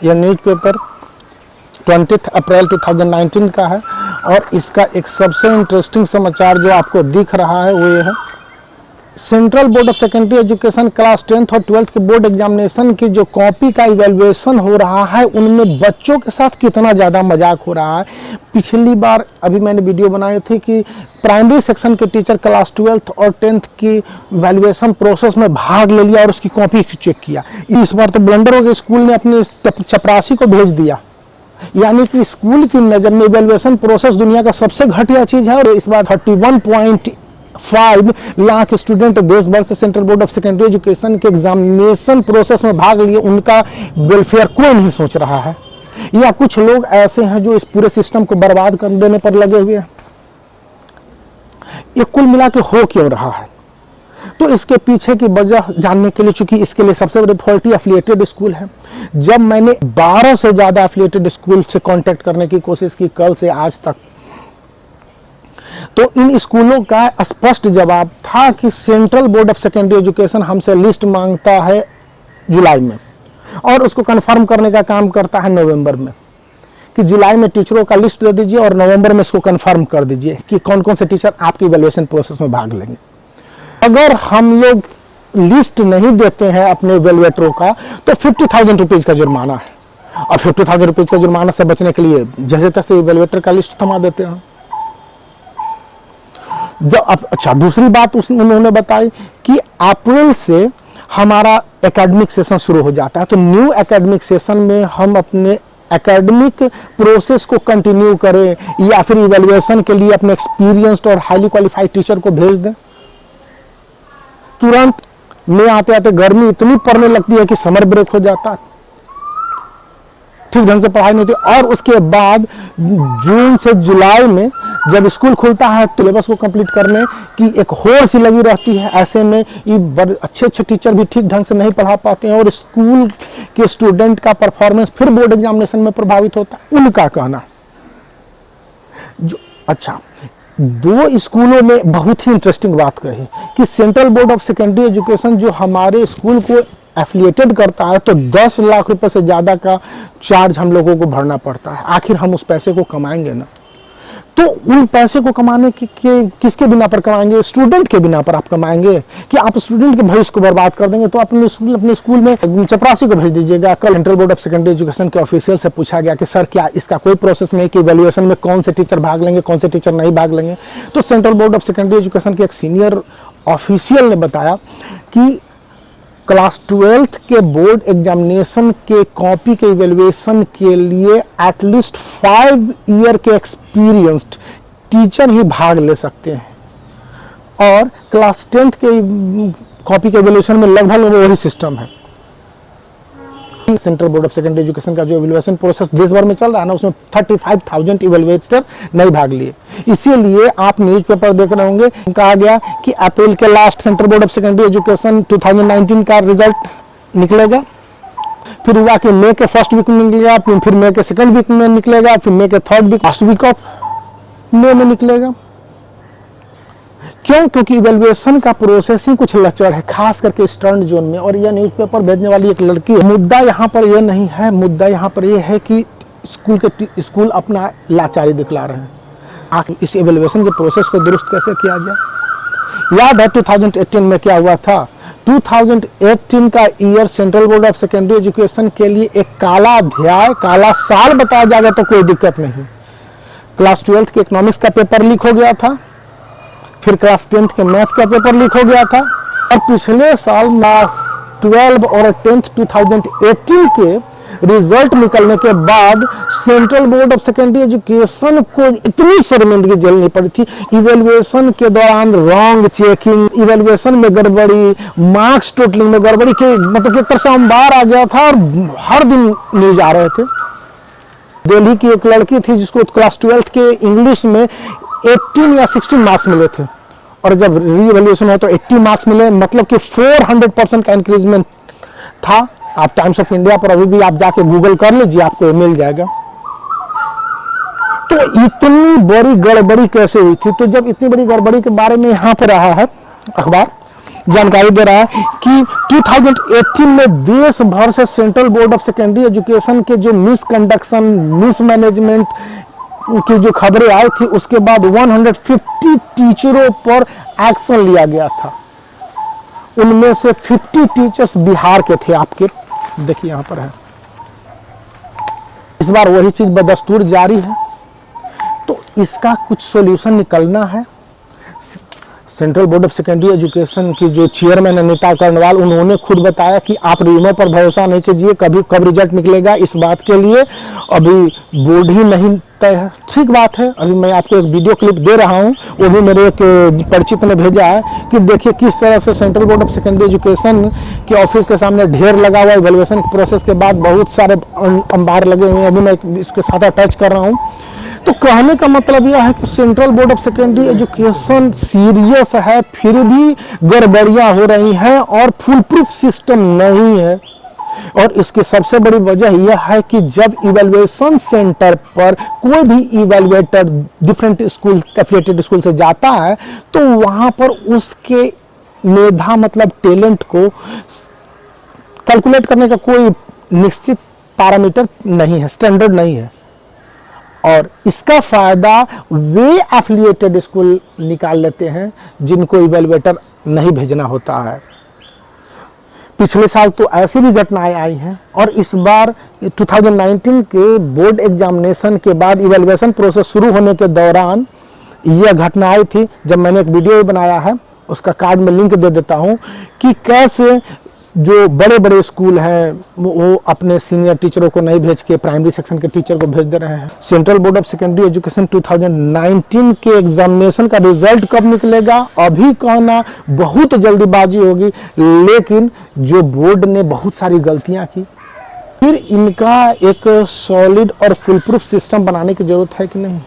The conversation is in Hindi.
यह न्यूज़पेपर 20 अप्रैल 2019 का है और इसका एक सबसे इंटरेस्टिंग समाचार जो आपको दिख रहा है वो ये है, central board of secondary education class 10th और 12th के बोर्ड एग्जामिनेशन की जो कॉपी का इवैल्यूएशन हो रहा है उनमें बच्चों के साथ कितना ज़्यादा मजाक हो रहा है। पिछली बार अभी मैंने वीडियो बनाई थी कि प्राइमरी सेक्शन के टीचर क्लास 12th और 10th की वैल्यूएशन प्रोसेस में भाग ले लिया और उसकी कॉपी चेक किया। इस बार तो ब्लंडर हो गया, स्कूल ने अपनी चपरासी को भेज दिया, यानी कि स्कूल की नज़र में इवैल्यूएशन प्रोसेस दुनिया का सबसे घटिया चीज़ है। और इस बार 31.5 लाख स्टूडेंट देश भर से central board of secondary education के एग्जामिनेशन प्रोसेस में भाग लिए, उनका वेलफेयर कोई नहीं सोच रहा है। या कुछ लोग ऐसे हैं जो इस पूरे सिस्टम को बर्बाद कर देने पर लगे हुए हैं। ये कुल मिला के हो क्यों रहा है, तो इसके पीछे की वजह जानने के लिए, चूंकि इसके लिए सबसे बड़ी फॉल्टी एफिलिएटेड स्कूल है। जब मैंने 12 से ज़्यादा एफिलिएटेड स्कूल से कांटेक्ट करने की कोशिश की कल से आज तक, तो इन स्कूलों का स्पष्ट जवाब था कि central board of secondary education हमसे लिस्ट मांगता है जुलाई में और उसको कंफर्म करने का काम करता है नवंबर में, कि जुलाई में टीचरों का लिस्ट दे दीजिए और नवंबर में इसको कंफर्म कर दीजिए कि कौन कौन से टीचर आपकी इवैल्यूएशन प्रोसेस में भाग लेंगे। अगर हम लोग लिस्ट नहीं देते हैं अपने इवैल्यूएटरों का तो 50,000 रुपीज़ का जुर्माना है, और 50,000 रुपीज़ का जुर्माना से बचने के लिए जैसे तैसे इवैल्यूएटर का लिस्ट थमा देते हैं। अच्छा, दूसरी बात उन्होंने बताई कि अप्रैल से हमारा एकेडमिक सेशन शुरू हो जाता है, तो न्यू एकेडमिक सेशन में हम अपने एकेडमिक प्रोसेस को कंटिन्यू करें या फिर इवैल्यूएशन के लिए अपने एक्सपीरियंस्ड और हाईली क्वालिफाइड टीचर को भेज दें। तुरंत में आते आते गर्मी इतनी पड़ने लगती है कि समर ब्रेक हो जाता है, ठीक ढंग से पढ़ाई नहीं होती। और उसके बाद जून से जुलाई में जब स्कूल खुलता है तो सिलेबस को कंप्लीट करने की एक होड़ सी लगी रहती है। ऐसे में ये अच्छे अच्छे टीचर भी ठीक ढंग से नहीं पढ़ा पाते हैं और स्कूल के स्टूडेंट का परफॉर्मेंस फिर बोर्ड एग्जामिनेशन में प्रभावित होता है। उनका कहना अच्छा, दो स्कूलों में बहुत ही इंटरेस्टिंग बात कही कि central board of secondary education जो हमारे स्कूल को एफिलिएटेड करता है तो 10 लाख रुपए से ज़्यादा का चार्ज हम लोगों को भरना पड़ता है। आखिर हम उस पैसे को कमाएंगे ना, तो उन पैसे को कमाने के किसके बिना पर कमाएंगे? स्टूडेंट के बिना पर आप कमाएंगे कि आप स्टूडेंट के भविष्य को बर्बाद कर देंगे? तो अपने स्कूल में चपरासी को भेज दीजिएगा। कल central board of secondary education के ऑफिशियल से पूछा गया कि सर क्या इसका कोई प्रोसेस नहीं कि इवैल्यूएशन में कौन से टीचर भाग लेंगे, कौन से टीचर नहीं भाग लेंगे? तो central board of secondary education के एक सीनियर ऑफिशियल ने बताया कि क्लास 12th के बोर्ड एग्जामिनेशन के कॉपी के इवैल्यूएशन के लिए एटलीस्ट 5 ईयर के एक्सपीरियंस्ड टीचर ही भाग ले सकते हैं, और क्लास 10th के कॉपी के इवैल्यूएशन में लगभग वही सिस्टम है। Central board of secondary education का जो इवैल्यूएशन प्रोसेस देश भर में चल रहा है ना, उसमें 35,000 इवैल्यूएटर नहीं भाग लिए। इसीलिए आप न्यूज़पेपर देख रहे होंगे, कहा गया कि अप्रैल के last central board of secondary education 2019 का रिजल्ट निकलेगा, फिर हुआ कि मई के फर्स्ट वीक में निकलेगा, फिर मई के सेकेंड वीक में निकलेगा, फिर मई के third week, first week of मई में निकलेगा। क्यों? क्योंकि इवैल्यूएशन का प्रोसेस ही कुछ लचर है, खास करके ईस्टर्न जोन में। और यह न्यूज़पेपर भेजने वाली एक लड़की है। मुद्दा यहाँ पर यह नहीं है, मुद्दा यहाँ पर यह है कि स्कूल अपना लाचारी दिखला रहे हैं। आखिर इस इवैल्यूएशन के प्रोसेस को दुरुस्त कैसे किया जाए? याद है 2018 में क्या हुआ था? 2018 का year central board of secondary education के लिए एक काला अध्याय, काला साल बताया जाएगा तो कोई दिक्कत नहीं। क्लास 12th के इकोनॉमिक्स का पेपर लीक हो गया था, फिर क्लास 10th के मैथ का पेपर लीक हो गया था, और पिछले साल क्लास 12 और 10th 2018 के रिजल्ट निकलने के बाद central board of secondary education को इतनी शर्मिंदगी झेलनी पड़ी थी। इवैल्यूएशन के दौरान रॉन्ग चेकिंग, इवैल्यूएशन में गड़बड़ी, मार्क्स टोटलिंग में गड़बड़ी के मतलब एक तरह से अंबार आ गया था और हर दिन न्यूज आ रहे थे। दिल्ली की एक लड़की थी जिसको क्लास 12th के इंग्लिश में 18 या 16 मार्क्स मिले थे, और जब रीइवैल्यूएशन है तो 80 मार्क्स मिले, मतलब कि 400% का इंक्रीजमेंट था। आप टाइम्स ऑफ इंडिया पर अभी भी आप जाके गूगल कर लीजिए, आपको मिल जाएगा। तो इतनी बड़ी गड़बड़ी कैसे हुई थी? तो जब इतनी बड़ी गड़बड़ी के बारे में यहाँ पर रहा है अखबार, जानकारी दे रहा है कि 2018 में देश भर से central board of secondary education के जो मिसकंडक्शन, मिसमैनेजमेंट की जो खबरें आई थी, उसके बाद 150 टीचरों पर एक्शन लिया गया था। उनमें से 50 टीचर्स बिहार के थे। आपके देखिए यहाँ पर है। इस बार वही चीज बदस्तूर जारी है, तो इसका कुछ सॉल्यूशन निकलना है। Central board of secondary education की जो चेयरमैन अनिता कर्णवाल, उन्होंने खुद बताया कि आप रिज्यूमे पर भरोसा नहीं कीजिए, कभी कब रिजल्ट निकलेगा इस बात के लिए अभी बोर्ड ही नहीं तय है। ठीक बात है। अभी मैं आपको एक वीडियो क्लिप दे रहा हूं, वो भी मेरे एक परिचित ने भेजा है कि देखिए किस तरह से central board of secondary education के ऑफिस के सामने ढेर लगा हुआ है। इवैल्यूएशन प्रोसेस के बाद बहुत सारे अंबार लगे हुए हैं। अभी मैं इसके साथ अटैच कर रहा हूँ। तो कहने का मतलब यह है कि central board of secondary education serious है, फिर भी गड़बड़ियां हो रही हैं और फुल प्रूफ सिस्टम नहीं है। और इसकी सबसे बड़ी वजह यह है कि जब इवैल्यूएशन सेंटर पर कोई भी evaluator different school, affiliated school से जाता है, तो वहां पर उसके मेधा मतलब टैलेंट को कैलकुलेट करने का कोई निश्चित पैरामीटर नहीं है, स्टैंडर्ड नहीं है। और इसका फायदा वे एफिलिएटेड स्कूल निकाल लेते हैं जिनको इवैल्यूएटर नहीं भेजना होता है। पिछले साल तो ऐसी भी घटनाएं आई हैं, और इस बार 2019 के बोर्ड एग्जामिनेशन के बाद इवैल्यूएशन प्रोसेस शुरू होने के दौरान यह घटना आई थी। जब मैंने एक वीडियो बनाया है, उसका कार्ड में लिंक दे देता हूं कि कैसे जो बड़े बड़े स्कूल हैं वो अपने सीनियर टीचरों को नहीं भेज के प्राइमरी सेक्शन के टीचर को भेज दे रहे हैं। Central board of secondary education 2019 के एग्जामिनेशन का रिजल्ट कब निकलेगा अभी कहना बहुत जल्दीबाजी होगी, लेकिन जो बोर्ड ने बहुत सारी गलतियां की, फिर इनका एक सॉलिड और फुल प्रूफ सिस्टम बनाने की जरूरत है कि नहीं।